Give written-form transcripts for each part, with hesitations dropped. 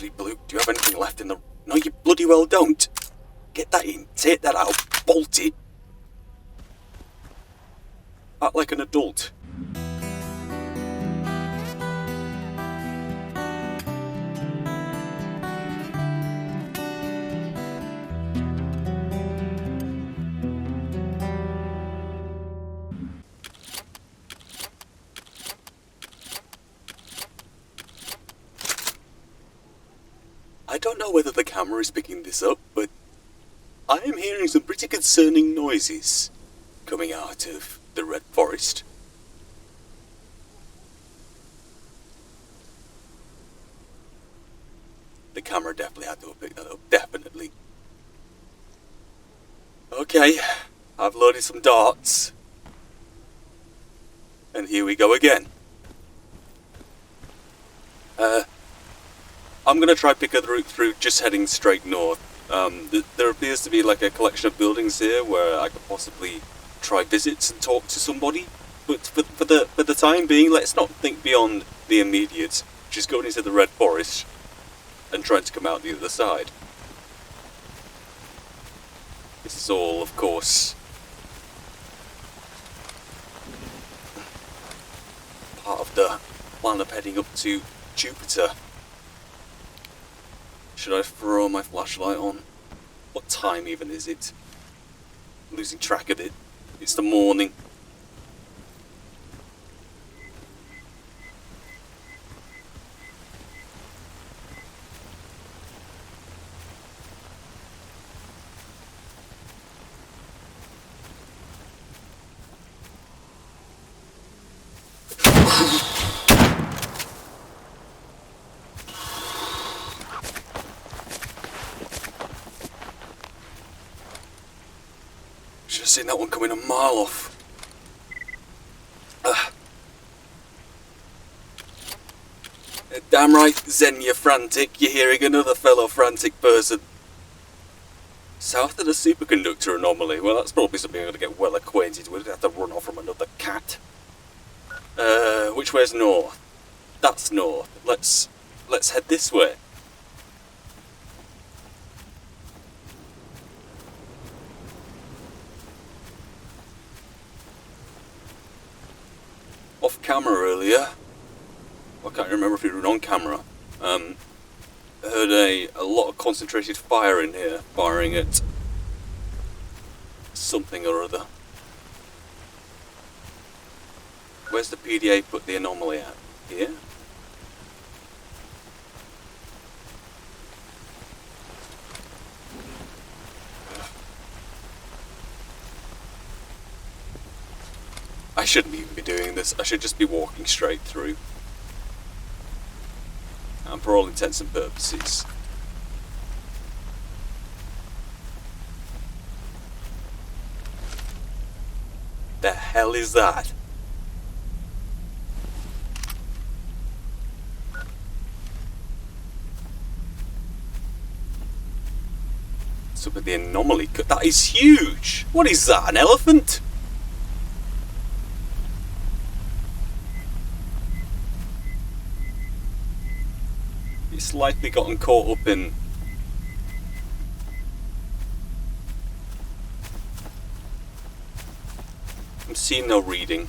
Actually, Blue, do you have anything left in the... No, you bloody well don't. Get that in, take that out, bolt it. Act like an adult. I don't know whether the camera is picking this up, but I am hearing some pretty concerning noises coming out of the Red Forest. The camera definitely had to have picked that up, definitely. Okay, I've loaded some darts. And here we go again. I'm going to try pick a route through just heading straight north. There appears to be like a collection of buildings here where I could possibly try visits and talk to somebody. But for the time being, let's not think beyond the immediate. Just going into the Red Forest and trying to come out the other side. This is all, of course, part of the plan of heading up to Jupiter. Should I throw my flashlight on? What time even is it? I'm losing track of it. It's the morning. Should have seen that one coming a mile off. Damn right, Zen, you're frantic. You're hearing another fellow frantic person. South of the superconductor anomaly. Well, that's probably something I'm going to get well acquainted with. I have to run off from another cat. Which way's north? That's north. Let's head this way. Off camera earlier. I can't remember if it was on camera. I heard a lot of concentrated fire in here, firing at something or other. Where's the PDA put the anomaly at? Here? I shouldn't even be doing this. I should just be walking straight through. And for all intents and purposes. The hell is that? What's up with the anomaly? That is huge! What is that, an elephant? It's likely gotten caught up in... I'm seeing no reading.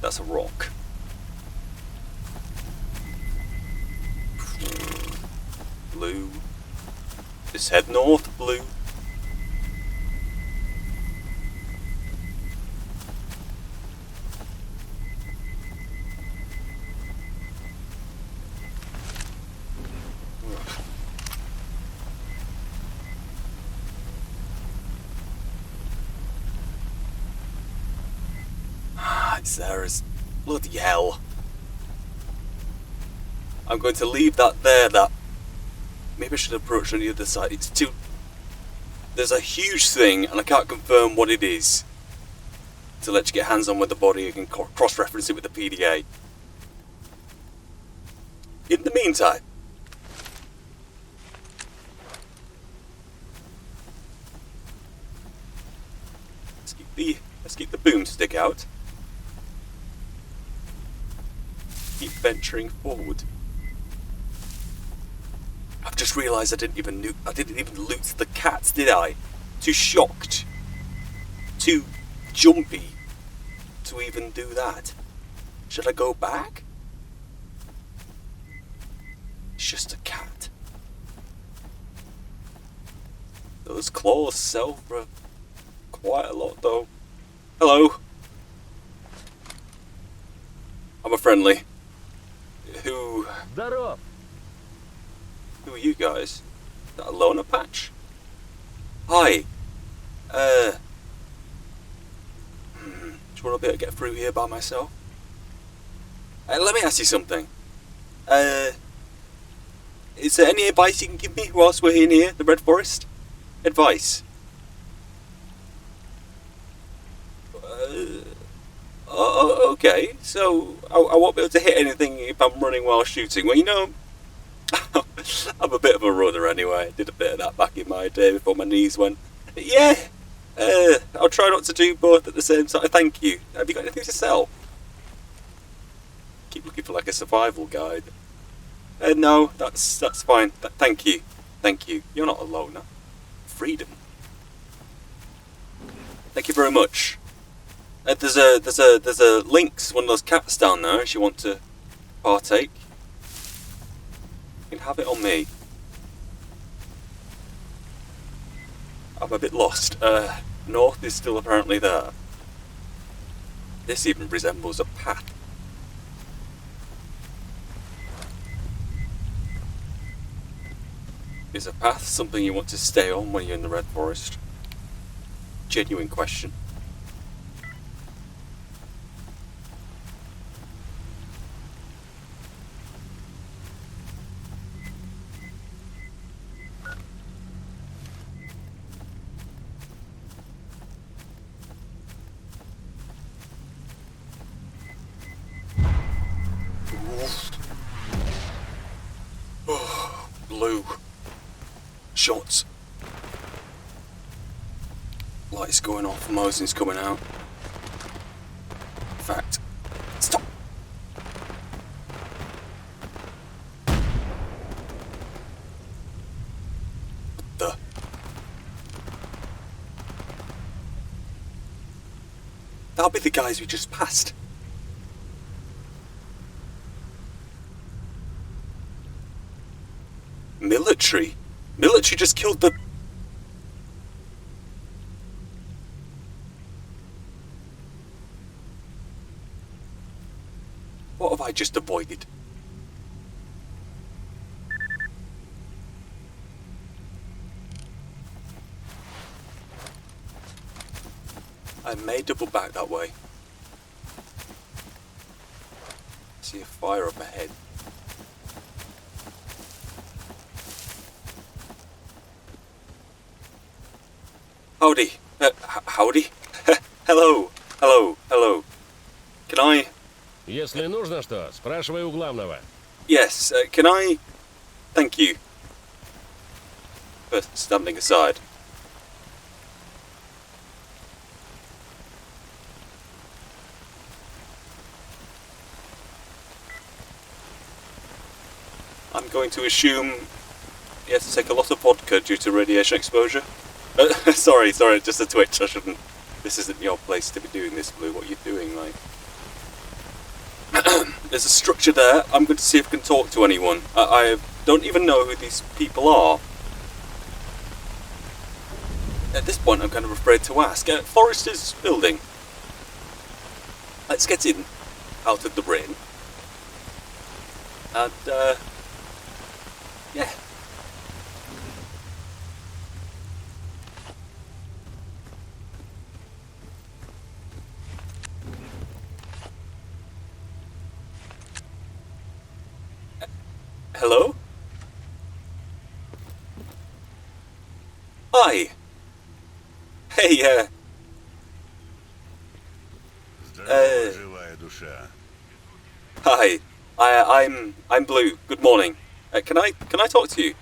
That's a rock. Blue. Just head north, Blue. It's there as bloody hell. I'm going to leave that there. That maybe I should approach on the other side. It's too... There's a huge thing and I can't confirm what it is. To let you get hands on with the body, you can cross-reference it with the PDA. In the meantime, let's keep the boomstick out. Keep venturing forward. just realised I didn't even loot the cat, did I? Too shocked, too jumpy to even do that. Should I go back? It's just a cat. Those claws sell for quite a lot, though. Hello. I'm a friendly. Who are you guys? Is that a loner patch? Hi. Do you want to be able to get through here by myself? Let me ask you something. Is there any advice you can give me whilst we're in here, the Red Forest? Advice. Okay, so I won't be able to hit anything if I'm running while shooting. Well, you know, I'm a bit of a runner anyway. I did a bit of that back in my day before my knees went. Yeah, I'll try not to do both at the same time. Thank you. Have you got anything to sell? Keep looking for like a survival guide. No, that's fine. Thank you. Thank you. You're not a loner. Freedom. Thank you very much. There's a Lynx, one of those cats down there. If you want to partake, you can have it on me. I'm a bit lost. North is still apparently there. This even resembles a path. Is a path something you want to stay on when you're in the Red Forest? Genuine question. Blue. Shots. Lights going off, Mosin's coming out. In fact, stop! What the? That'll be the guys we just passed. Military? Military just killed the... What have I just avoided? I may double back that way. See a fire up ahead. Howdy. Howdy? Hello. Hello. Hello. Can I... Если нужно что, спрашивай у главного. Yes, can I... Thank you. For standing aside. I'm going to assume he has to take a lot of vodka due to radiation exposure. Sorry, just a twitch. I shouldn't. This isn't your place to be doing this, Blue. What are you doing, like? There's a structure there. I'm going to see if I can talk to anyone. I don't even know who these people are. At this point, I'm kind of afraid to ask. Forrester's building. Let's get in, out of the rain. And, yeah. Hello? Hi. Hey, Здорово, живая душа. Hi. I'm Blue. Good morning. Can I talk to you?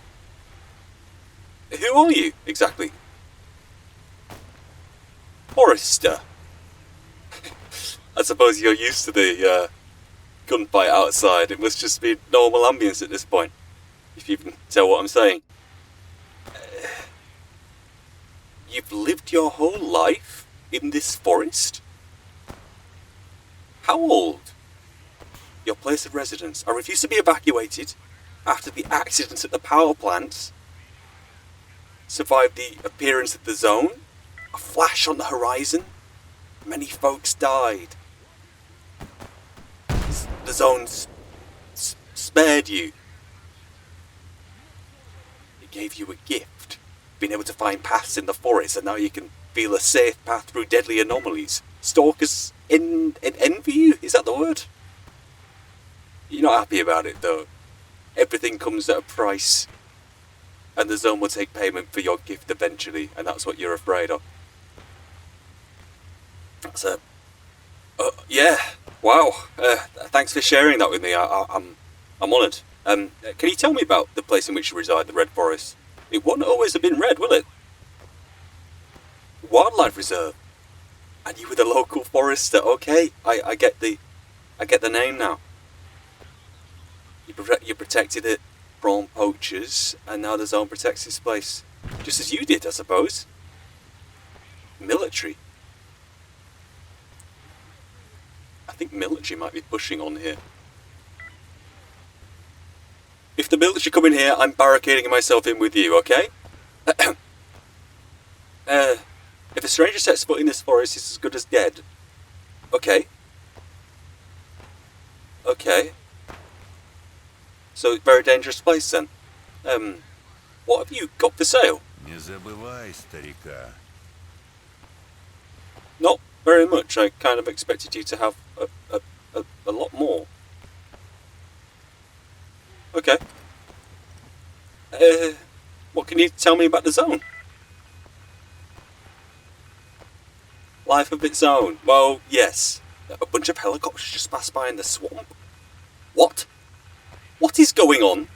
Who are you exactly? Forrester. I suppose you're used to the gunfight outside. It must just be normal ambience at this point. if you can tell what I'm saying. You've lived your whole life in this forest? How old? Your place of residence. I refuse to be evacuated after the accident at the power plant. Survived the appearance of the zone. A flash on the horizon. Many folks died. The zone spared you. It gave you a gift. Being able to find paths in the forest, and now you can feel a safe path through deadly anomalies. Stalkers envy you? Is that the word? You're not happy about it though. Everything comes at a price. And the zone will take payment for your gift eventually, and that's what you're afraid of. That's a... yeah, wow. Thanks for sharing that with me. I'm honoured. Can you tell me about the place in which you reside, the Red Forest? It won't always have been red, will it? Wildlife reserve. And you were the local forester. Okay, I get the name now. You protected it from poachers, and now the zone protects this place. Just as you did, I suppose. Military. I think military might be pushing on here. If the military come in here, I'm barricading myself in with you, okay? If a stranger sets foot in this forest, he's as good as dead. Okay. Okay. So, very dangerous place then. What have you got for sale? Не забывай старика. Not very much. I kind of expected you to have a lot more. Okay. What can you tell me about the zone? Life of its own. Well, yes. A bunch of helicopters just passed by in the swamp. What? What is going on?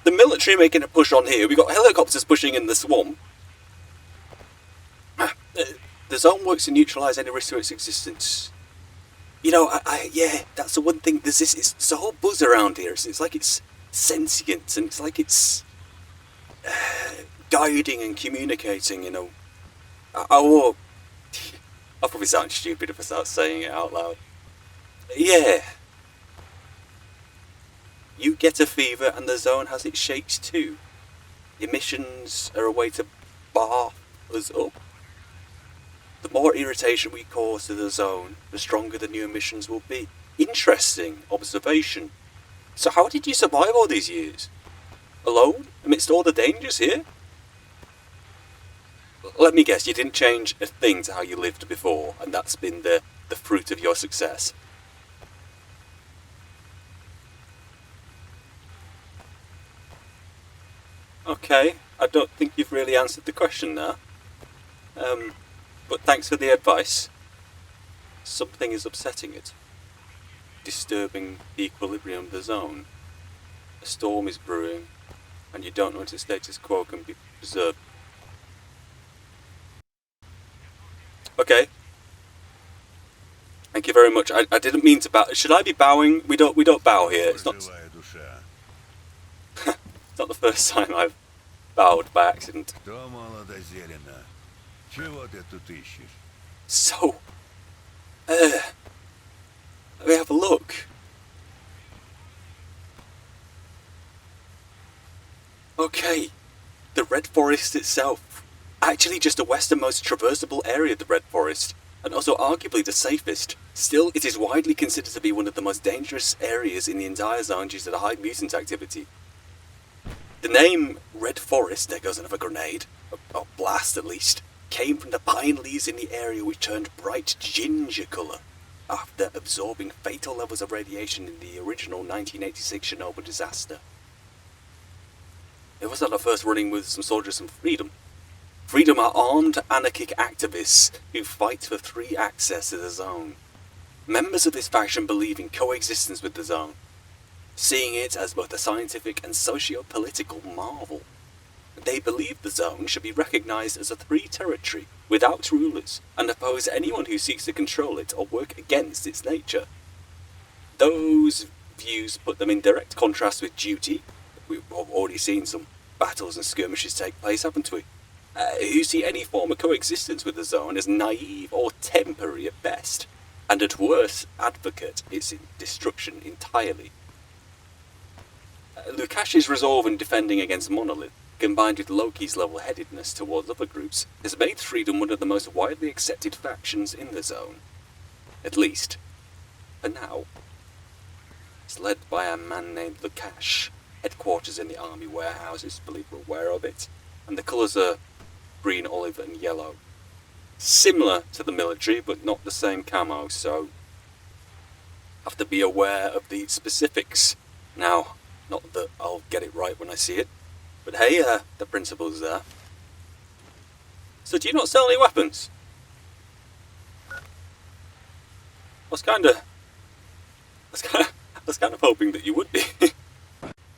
The military are making a push on here. We got helicopters pushing in the swamp. The zone works to neutralise any risk to its existence. You know, yeah, that's the one thing. It's a whole buzz around here. It's like it's sentient, and it's like it's guiding and communicating. You know, I'll probably sound stupid if I start saying it out loud. Yeah. You get a fever and the zone has its shakes too. Emissions are a way to bar us up. The more irritation we cause to the zone, the stronger the new emissions will be. Interesting observation. So how did you survive all these years? Alone? Amidst all the dangers here? Let me guess, you didn't change a thing to how you lived before, and that's been the fruit of your success. Okay, I don't think you've really answered the question there. But thanks for the advice. Something is upsetting it. Disturbing the equilibrium of the zone. A storm is brewing, and you don't know if the status quo can be preserved. Okay. Thank you very much. I didn't mean to bow. Should I be bowing? We don't bow here. It's not it's not the first time I've bowed by accident. So, let me have a look. Okay, the Red Forest itself. Actually just the westernmost traversable area of the Red Forest, and also arguably the safest. Still, it is widely considered to be one of the most dangerous areas in the entire zone due to the high mutant activity. The name Red Forest, there goes another grenade, or blast at least, came from the pine leaves in the area which turned bright ginger colour after absorbing fatal levels of radiation in the original 1986 Chernobyl disaster. It was at the first running with some soldiers from Freedom. Freedom are armed anarchic activists who fight for free access to the zone. Members of this faction believe in coexistence with the zone, seeing it as both a scientific and socio-political marvel. They believe the zone should be recognised as a free territory without rulers, and oppose anyone who seeks to control it or work against its nature. Those views put them in direct contrast with duty, We've already seen some battles and skirmishes take place, haven't we? Who see any form of coexistence with the zone as naive or temporary at best, and at worst advocate its destruction entirely. Lukash's resolve in defending against Monolith, combined with Loki's level-headedness towards other groups, has made Freedom one of the most widely accepted factions in the zone. At least, for now. It's led by a man named Lukash, headquarters in the army warehouses, believe we're aware of it, and the colours are green, olive and yellow. Similar to the military, but not the same camo, so have to be aware of the specifics. Now, not that I'll get it right when I see it, but hey, the principle's there. So do you not sell any weapons? I was kind of hoping that you would be.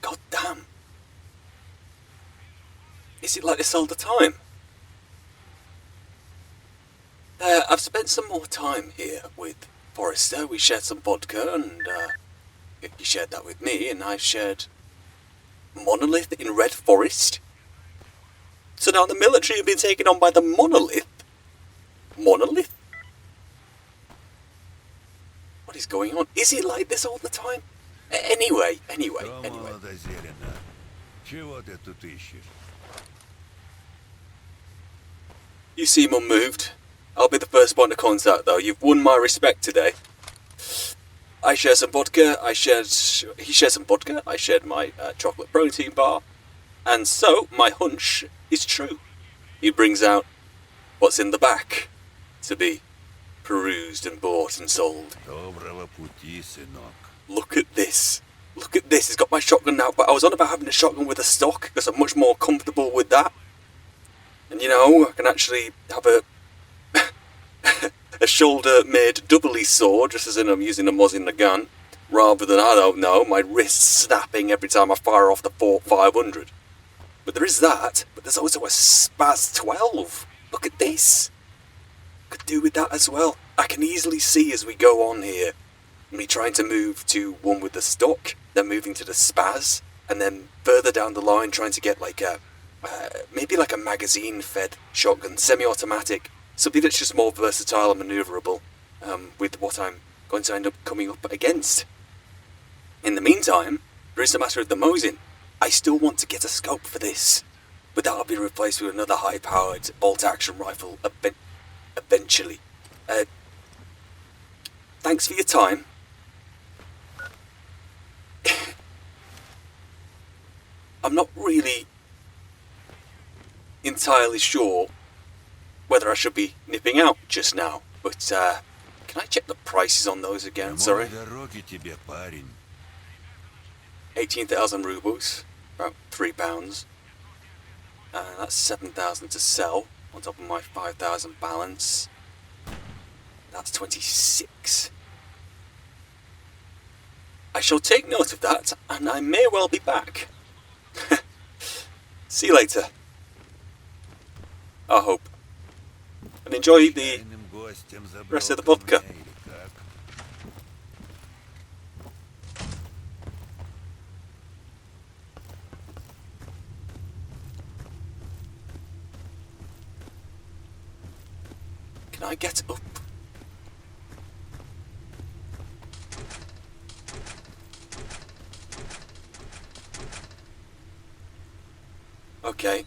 God damn. Is it like this all the time? I've spent some more time here with Forrester. We shared some vodka and he shared that with me, and I shared Monolith in Red Forest. So now the military have been taken on by the Monolith? Monolith? What is going on? Is it like this all the time? Anyway. You seem unmoved. I'll be the first point of contact, though. You've won my respect today. I share some vodka. He shared some vodka. I shared my chocolate protein bar. And so, my hunch is true. He brings out what's in the back to be perused and bought and sold. Look at this. Look at this. He's got my shotgun now, but I was on about having a shotgun with a stock because I'm much more comfortable with that. And you know, I can actually have a shoulder-made doubly sword, just as in I'm using a Moz in the gun, rather than, I don't know, my wrists snapping every time I fire off the 500. But there is that, but there's also a Spaz 12. Look at this. Could do with that as well. I can easily see as we go on here, me trying to move to one with the stock, then moving to the Spaz, and then further down the line trying to get like a, maybe like a magazine-fed shotgun, semi-automatic, something that's just more versatile and manoeuvrable with what I'm going to end up coming up against. In the meantime, there is the matter of the Mosin. I still want to get a scope for this, but that'll be replaced with another high-powered bolt-action rifle eventually. Thanks for your time. I'm not really entirely sure whether I should be nipping out just now, but can I check the prices on those again? Sorry. 18,000 rubles, about £3. That's 7,000 to sell, on top of my 5,000 balance. That's 26. I shall take note of that, and I may well be back. See you later. I hope. And enjoy the rest of the vodka. Can I get up? Okay.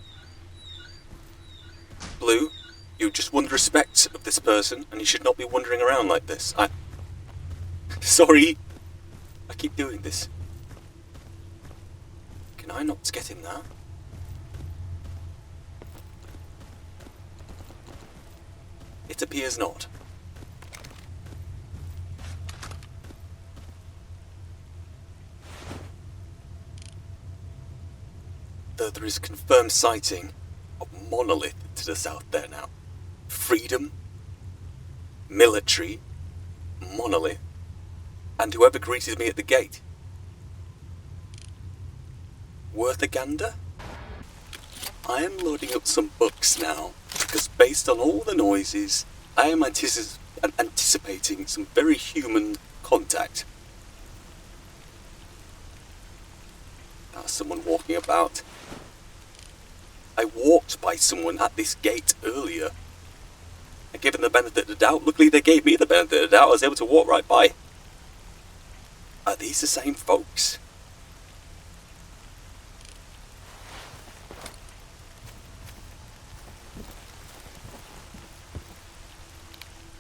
Blue, you just won the respect of this person, and you should not be wandering around like this. Sorry. I keep doing this. Can I not get in there? It appears not. Though there is confirmed sighting of Monolith to the south there now. Freedom, military, Monolith, and whoever greeted me at the gate. Worth a gander? I am loading up some books now, because based on all the noises, I am anticipating some very human contact. someone walking about. I walked by someone at this gate earlier. I gave them the benefit of the doubt. Luckily, they gave me the benefit of the doubt. I was able to walk right by. Are these the same folks?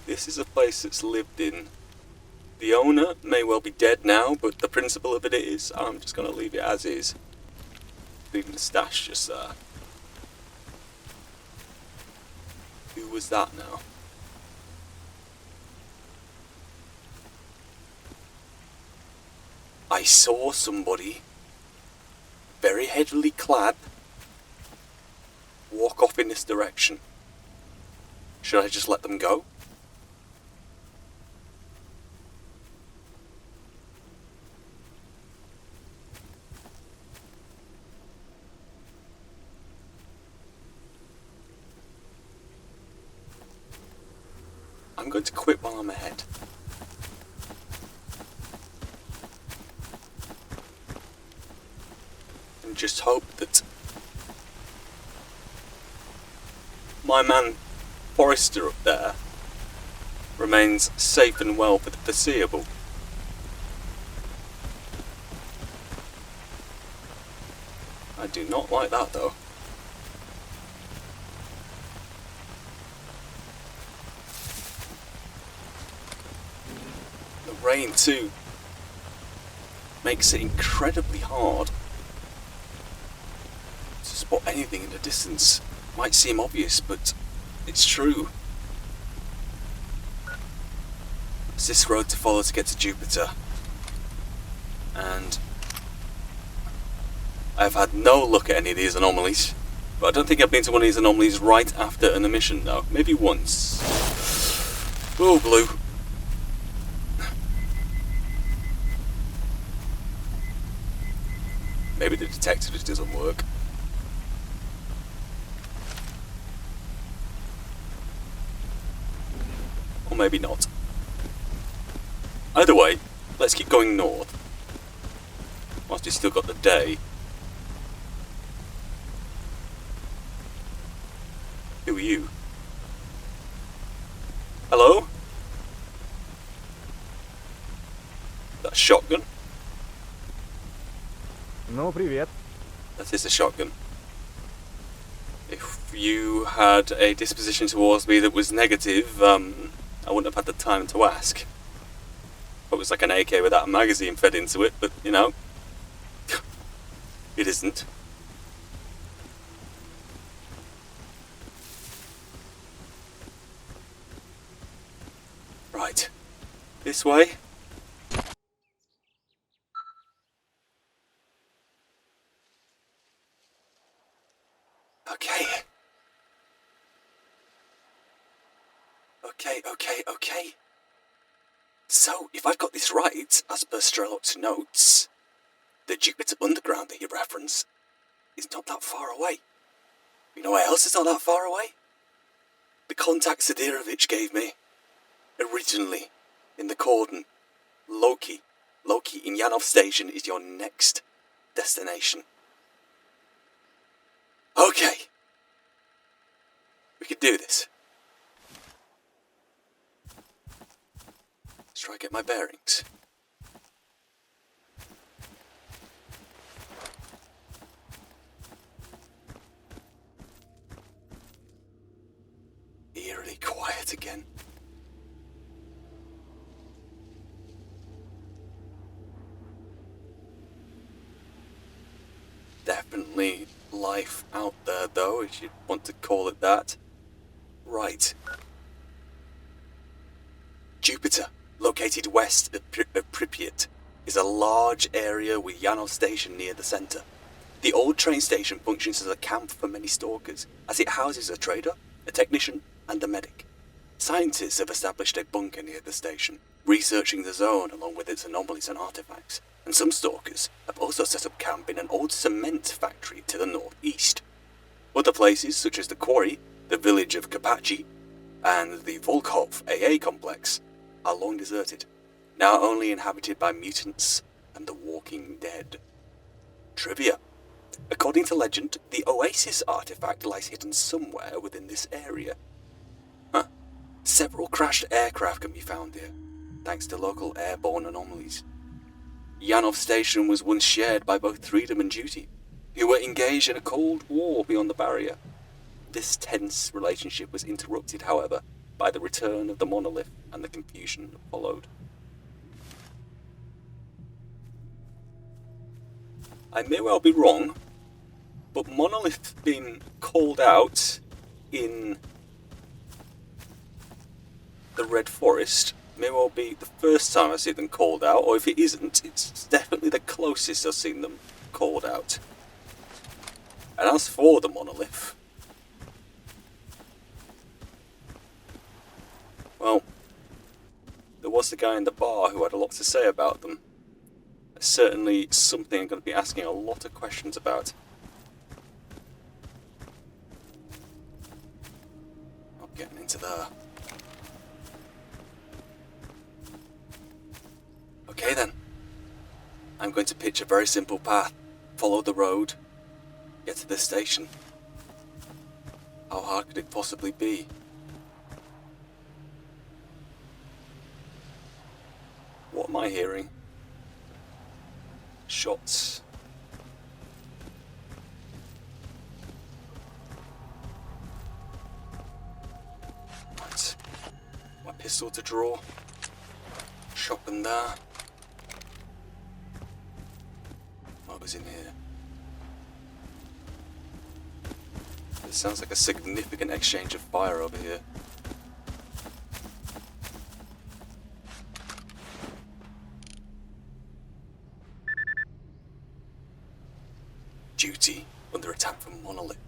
This is a place that's lived in. The owner may well be dead now, but the principle of it is, I'm just going to leave it as is. Leaving the stash just there. Who was that now? I saw somebody, very heavily clad, walk off in this direction. Should I just let them go? I'm going to quit while I'm ahead. And just hope that my man Forrester up there remains safe and well for the foreseeable. I do not like that though. The rain too makes it incredibly hard to spot anything in the distance. Might seem obvious, but it's true. It's this road to follow to get to Jupiter. And I've had no look at any of these anomalies. But I don't think I've been to one of these anomalies right after an emission though. Maybe once. Oh, blue. Maybe the detector just doesn't work. Or maybe not. Either way, let's keep going north. Whilst we've still got the day. Who are you? Hello? That's a shotgun? Ну, привет. That is a shotgun. If you had a disposition towards me that was negative, I wouldn't have had the time to ask. It was like an AK without a magazine fed into it, but, you know, it isn't. Right. This way? Okay. So, if I've got this right, as per S.T.A.L.K.E.R notes, the Jupiter Underground that you reference is not that far away. You know what else is not that far away? The contact Sidirovich gave me, originally, in the cordon. Loki in Yanov Station is your next destination. Okay. We can do this. Let's try to get my bearings. Eerily quiet again. Definitely life out there though, if you'd want to call it that. Right. Jupiter, located west of Pripyat, is a large area with Yanov Station near the centre. The old train station functions as a camp for many stalkers, as it houses a trader, a technician, and a medic. Scientists have established a bunker near the station, researching the zone along with its anomalies and artifacts, and some stalkers have also set up camp in an old cement factory to the northeast. Other places, such as the quarry, the village of Kapachi, and the Volkov AA complex, are long deserted, now only inhabited by mutants and the walking dead. Trivia. According to legend, the Oasis artifact lies hidden somewhere within this area. Huh. Several crashed aircraft can be found here, thanks to local airborne anomalies. Yanov Station was once shared by both Freedom and Duty, who were engaged in a cold war beyond the barrier. This tense relationship was interrupted, however, by the return of the monolith and the confusion that followed. I may well be wrong, but monolith being called out in the Red Forest may well be the first time I've seen them called out, or if it isn't, it's definitely the closest I've seen them called out. And as for the monolith, well, there was the guy in the bar who had a lot to say about them. It's certainly something I'm going to be asking a lot of questions about. Not getting into there. Okay then. I'm going to pitch a very simple path. Follow the road. Get to the station. How hard could it possibly be? What am I hearing? Shots. Right. My pistol to draw. Shotgun there. What was in here? It sounds like a significant exchange of fire over here. Duty under attack from monolith.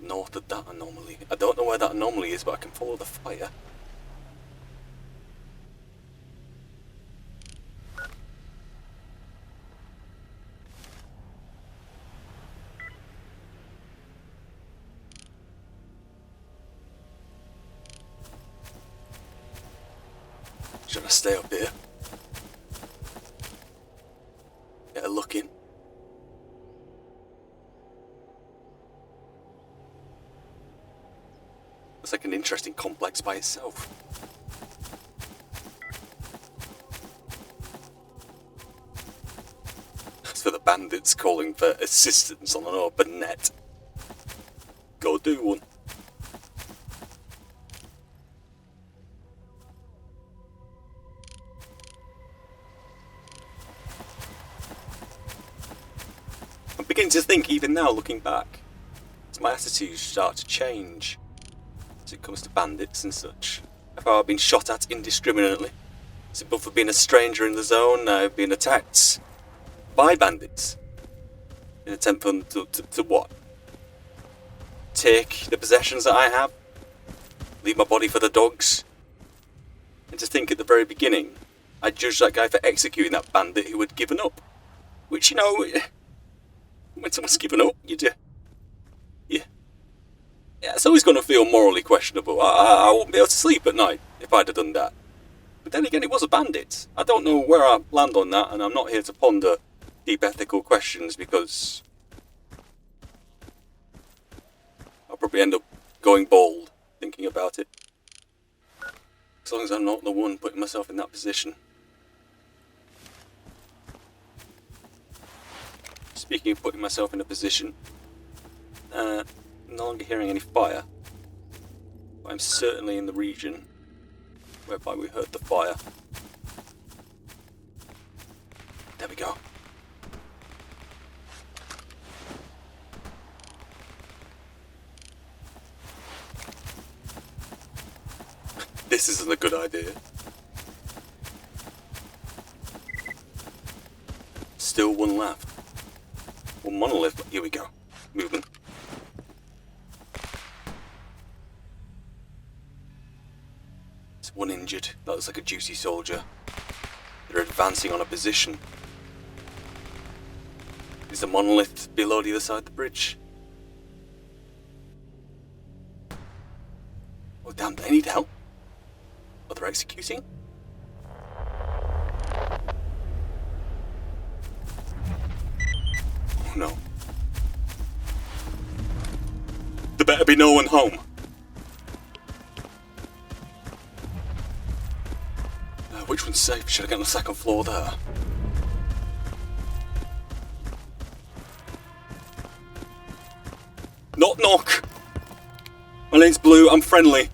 North of that anomaly. I don't know where that anomaly is, but I can follow the fire. Should I stay up here? Get a look in. Looks like an interesting complex by itself. As for the bandits calling for assistance on an open net, go do one. I'm beginning to think, even now looking back, as my attitudes start to change as it comes to bandits and such. Have I been shot at indiscriminately? Simply for being a stranger in the zone, I've been attacked by bandits in an attempt for them to what? Take the possessions that I have? Leave my body for the dogs? And to think at the very beginning, I judged that guy for executing that bandit who had given up. Which, you know, when someone's given up, you do. Yeah, it's always going to feel morally questionable. I wouldn't be able to sleep at night if I'd have done that. But then again, it was a bandit. I don't know where I land on that, and I'm not here to ponder deep ethical questions because I'll probably end up going bald thinking about it. As long as I'm not the one putting myself in that position. Speaking of putting myself in a position, no longer hearing any fire, but I'm certainly in the region whereby we heard the fire. There we go. This isn't a good idea. Still one left. One monolith. Here we go. Movement. It's one injured. That looks like a juicy soldier. They're advancing on a position. Is the monolith below the other side of the bridge? Oh damn, they need help. Are they executing? no. There better be no one home. Which one's safe? Should I get on the second floor there? Knock knock! My name's Blue, I'm friendly.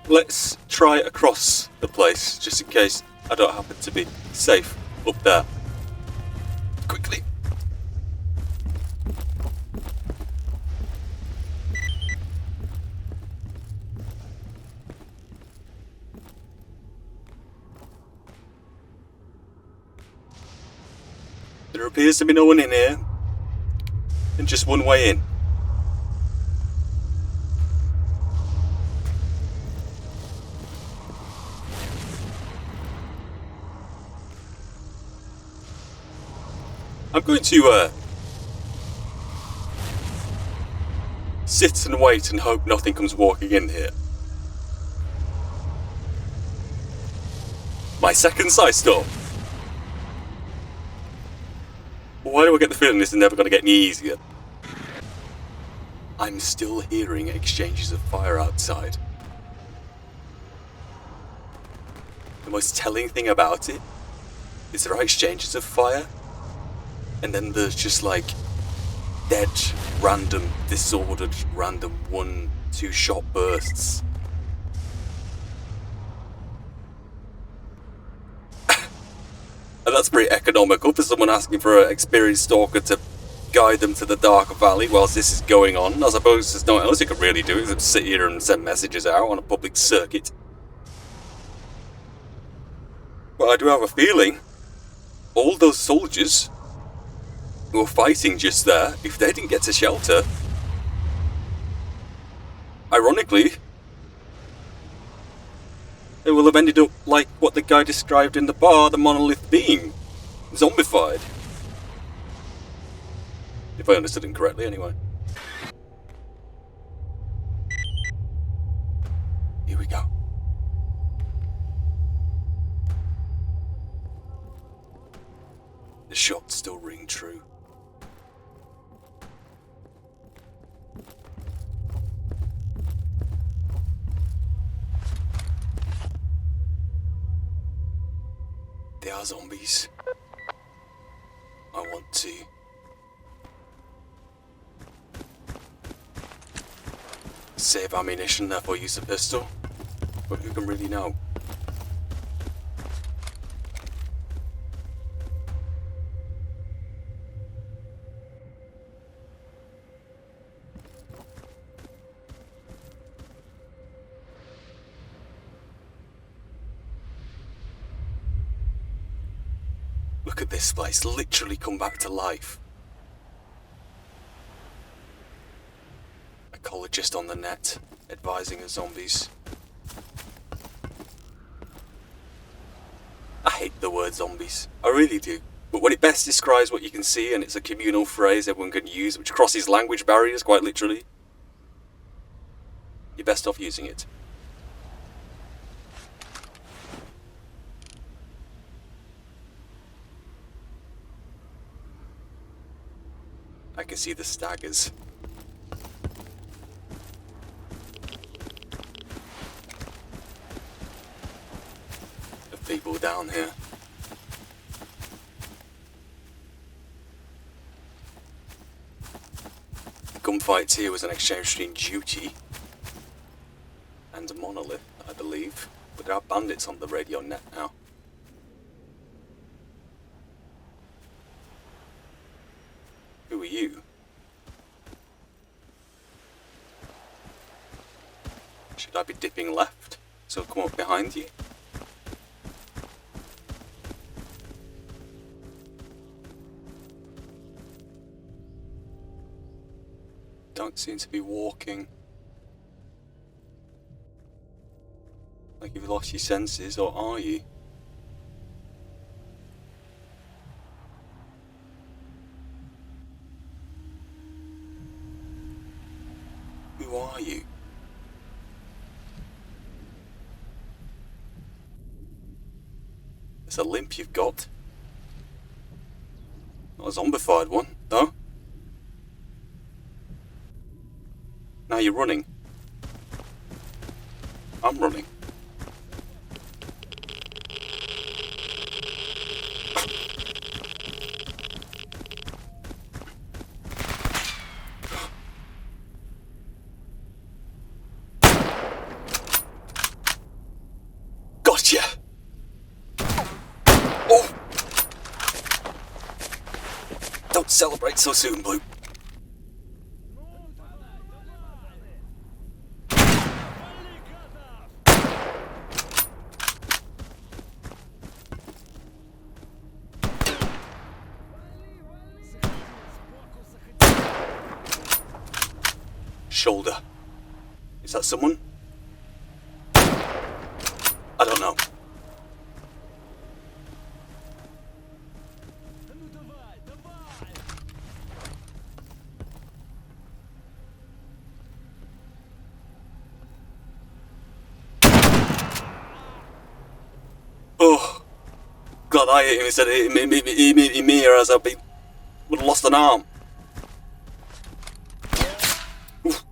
Let's try across the place, just in case I don't happen to be safe up there. Quickly. There appears to be no one in here, and just one way in. I'm going to sit and wait and hope nothing comes walking in here. My second side store. Why do I get the feeling this is never going to get any easier? I'm still hearing exchanges of fire outside. The most telling thing about it is there are exchanges of fire, and then there's just like dead, random, disordered, random 1-2 shot bursts. And that's pretty economical for someone asking for an experienced stalker to guide them to the dark valley whilst this is going on. I suppose there's no one else you could really do except sit here and send messages out on a public circuit. But I do have a feeling all those soldiers who were fighting just there, if they didn't get to shelter, ironically, they will have ended up like what the guy described in the bar, the monolith being zombified. If I understood him correctly, anyway. Here we go. The shots still ring true. They are zombies. I want to save ammunition, therefore use a pistol. But who can really know? Look at this place, literally come back to life. Ecologist on the net, advising of zombies. I hate the word zombies, I really do. But when it best describes what you can see and it's a communal phrase everyone can use which crosses language barriers quite literally, you're best off using it. I can see the staggers. Of people down here. The gunfights here was an exchange between Duty and a Monolith, I believe. But there are bandits on the radio net now. Who are you? Should I be dipping left so I'll come up behind you? Don't seem to be walking. Like you've lost your senses, or are you? Who are you? It's a limp you've got. Not a zombified one, though. Now you're running. I'm running. Gotcha! Oh! Don't celebrate so soon, Blue. Shoulder. Is that someone? I don't know. Oh, glad I hit him instead of hitting me, or else would have lost an arm. Oof.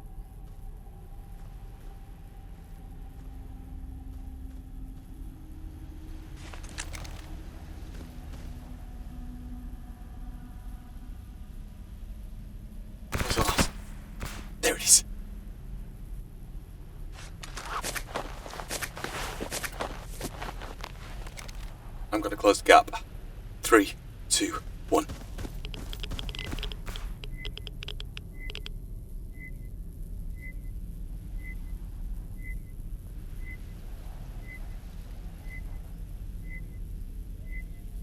There it is. I'm going to close the gap. 3, 2, 1.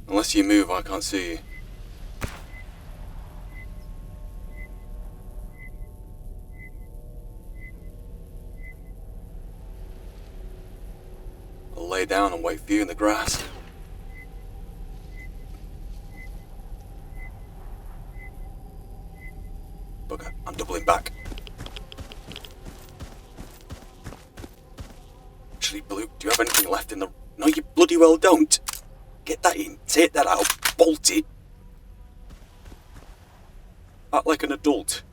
Unless you move, I can't see you. I'll lay down and wait for you in the grass. Bugger, I'm doubling back. Actually, Blue, do you have anything left in the... No, you bloody well don't. Get that in, take that out, bolt it. Act like an adult.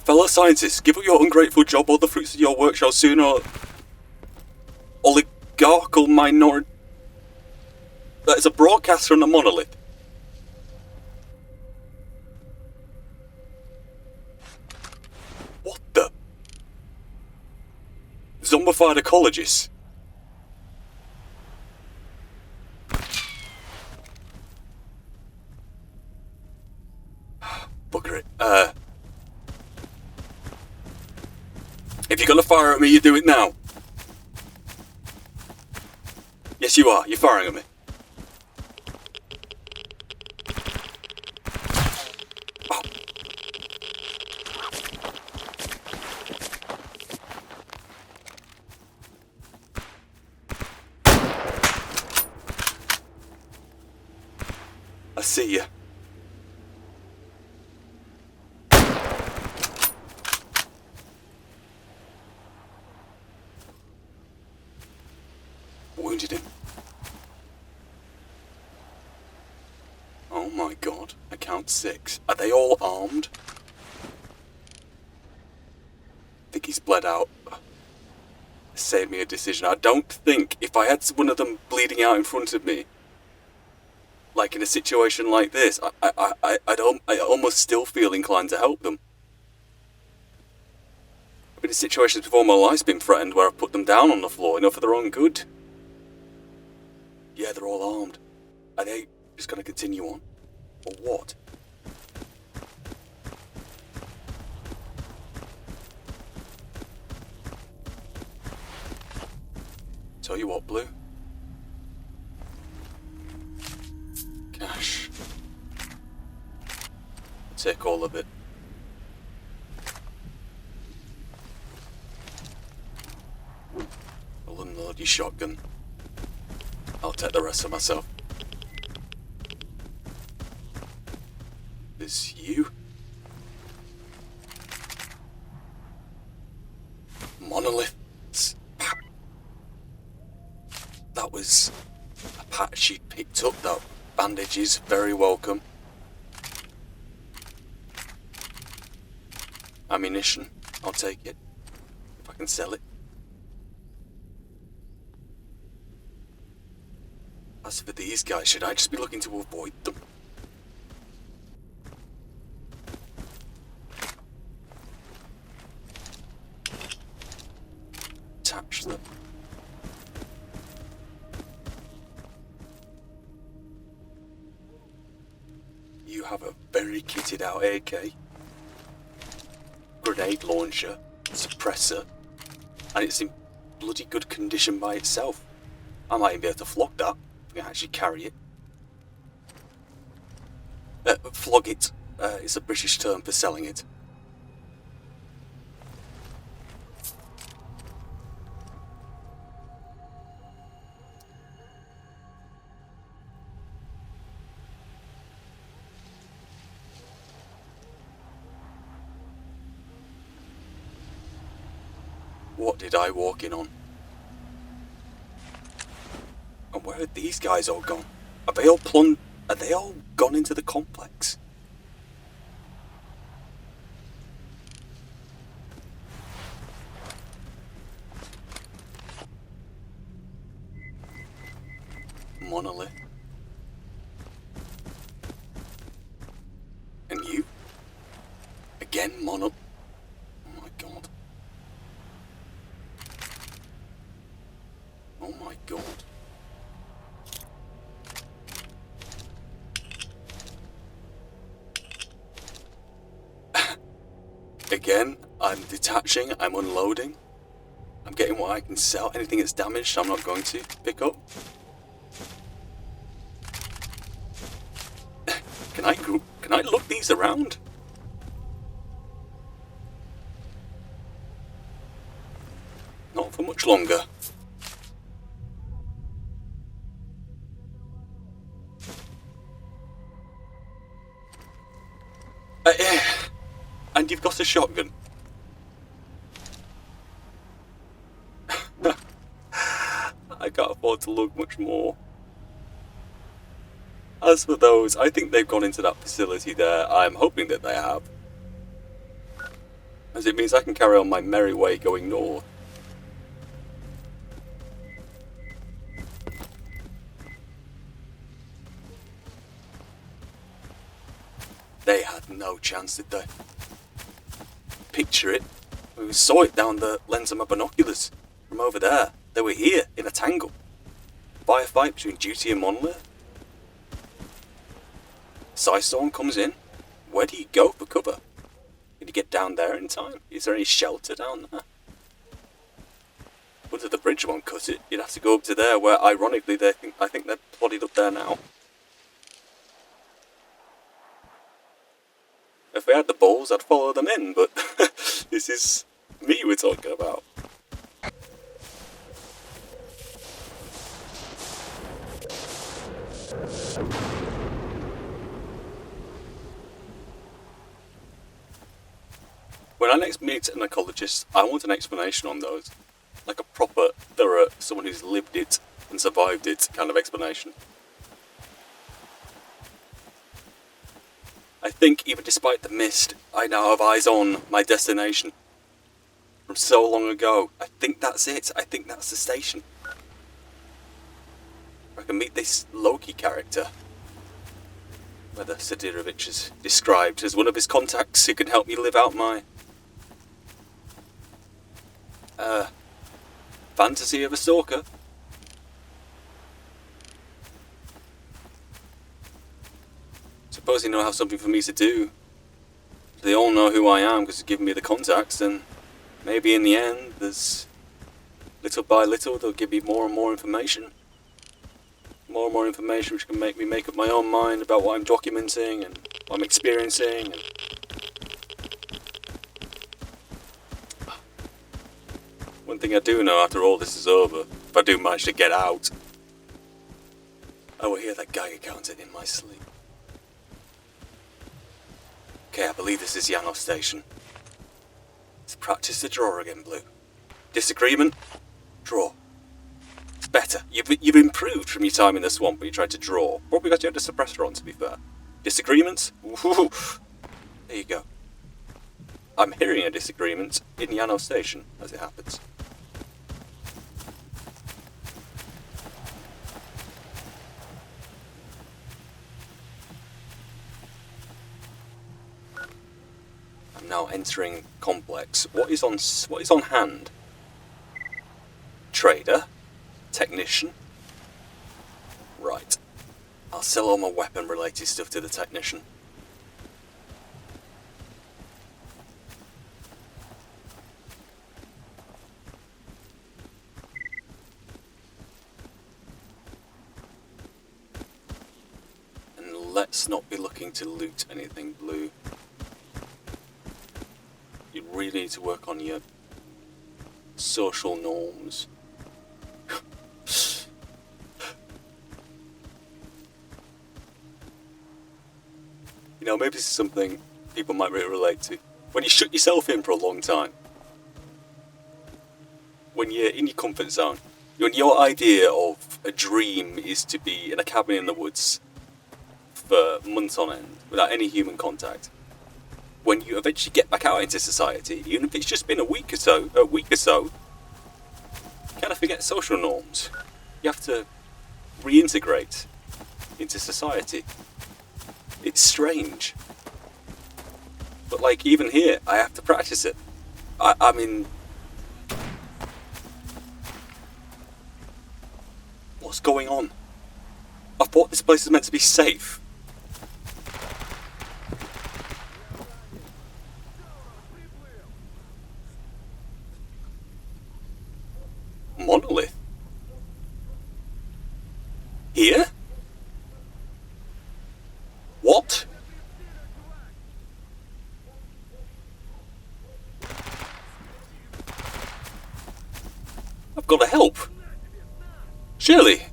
Fellow scientists, give up your ungrateful job or the fruits of your work shall soon or oligarchical minority. That is a broadcaster on a monolith. What the? Zombified ecologists? Bugger it. If you're gonna fire at me, you do it now. Yes, you are. You're firing at me. Oh. I see you. Wounded him. Oh my god, I count 6. Are they all armed? I think he's bled out. Saved me a decision. I don't think if I had one of them bleeding out in front of me, like in a situation like this, I almost still feel inclined to help them. I've been in situations before my life's been threatened where I've put them down on the floor, for their own good. Yeah, they're all armed. Are they just going to continue on? Or what? Tell you what, Blue. Cash. I'll take all of it. I'll unload your shotgun. I'll take the rest of myself. There's you. Monoliths. That was a patch she picked up. That bandage is very welcome. Ammunition. I'll take it. If I can sell it. As for these guys, should I just be looking to avoid them? Attach them. You have a very kitted out AK. Grenade launcher, suppressor, and it's in bloody good condition by itself. I might even be able to flog that. I can actually carry it. Flog it is a British term for selling it. What did I walk in on? And where are these guys all gone? Are they all gone into the complex? Monolith. And you? Again, Monolith. Oh my god. Oh my god. Again, I'm detaching, I'm unloading. I'm getting what I can sell. Anything that's damaged, I'm not going to pick up. Can I look these around? Not for much longer. And you've got a shotgun. I can't afford to look much more. As for those, I think they've gone into that facility there. I'm hoping that they have. As it means I can carry on my merry way going north. They had no chance, did they? Picture it. We saw it down the lens of my binoculars. From over there. They were here, in a tangle. Firefight between Duty and Monolith. Psystorm comes in. Where do you go for cover? Did you get down there in time? Is there any shelter down there? Under the bridge won't cut it. You'd have to go up to there, where ironically I think they're plotted up there now. If they had the balls, I'd follow them in, but this is me we're talking about. When I next meet an ecologist, I want an explanation on those. Like a proper, thorough, someone who's lived it and survived it kind of explanation. I think, even despite the mist, I now have eyes on my destination. From so long ago. I think that's it. I think that's the station. I can meet this Loki character. Whether Sidirovich is described as one of his contacts who can help me live out my fantasy of a stalker. Suppose they know have something for me to do. They all know who I am because they've given me the contacts, and maybe in the end, there's little by little they'll give me more and more information. More and more information which can make me make up my own mind about what I'm documenting and what I'm experiencing. One thing I do know after all this is over, if I do manage to get out, I will hear that Geiger counter in my sleep. Okay, I believe this is Yano Station. Let's practice the draw again, Blue. Disagreement? Draw. It's better. You've improved from your time in the swamp when you tried to draw. Probably because you had a suppressor on, to be fair. Disagreements? Ooh. There you go. I'm hearing a disagreement in Yano Station, as it happens. I'm now entering complex. What is on hand? Trader, technician. Right. I'll sell all my weapon-related stuff to the technician. And let's not be looking to loot anything, Blue. You really need to work on your social norms. You know, maybe this is something people might really relate to. When you shut yourself in for a long time. When you're in your comfort zone. When your idea of a dream is to be in a cabin in the woods for months on end, without any human contact. When you eventually get back out into society, even if it's just been a week or so, you kind of forget social norms. You have to reintegrate into society. It's strange. But like, even here, I have to practice it. I mean... What's going on? I thought this place is meant to be safe. Monolith? Here? What? I've got to help. Surely.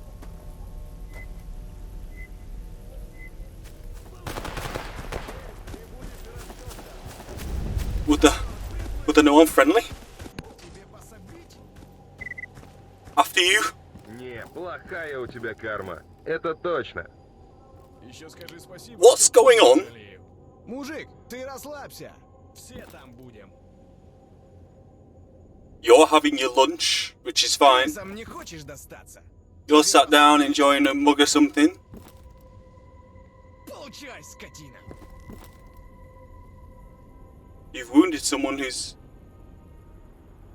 Would they know I'm friendly? After you? Не, плохая у тебя карма. Это точно. Еще скажи спасибо. What's going on? Мужик, ты расслабься. Все там будем. You're having your lunch, which is fine. Сам не хочешь достаться? You're sat down enjoying a mug or something. Получай, скотина. You've wounded someone who's...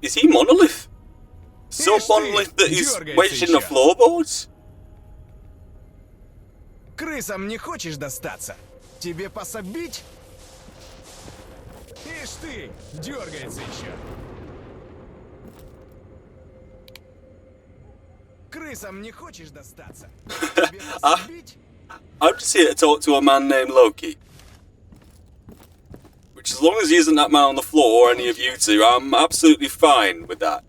Is he Monolith? Some Monolith that is wedged in the floorboards? Крысам не хочешь достаться? Тебе пособить? Ишь ты, дергается еще. Крысам не хочешь достаться? Тебе пособить? I'm just here to talk to a man named Loki. Which, as long as he isn't that man on the floor or any of you two, I'm absolutely fine with that.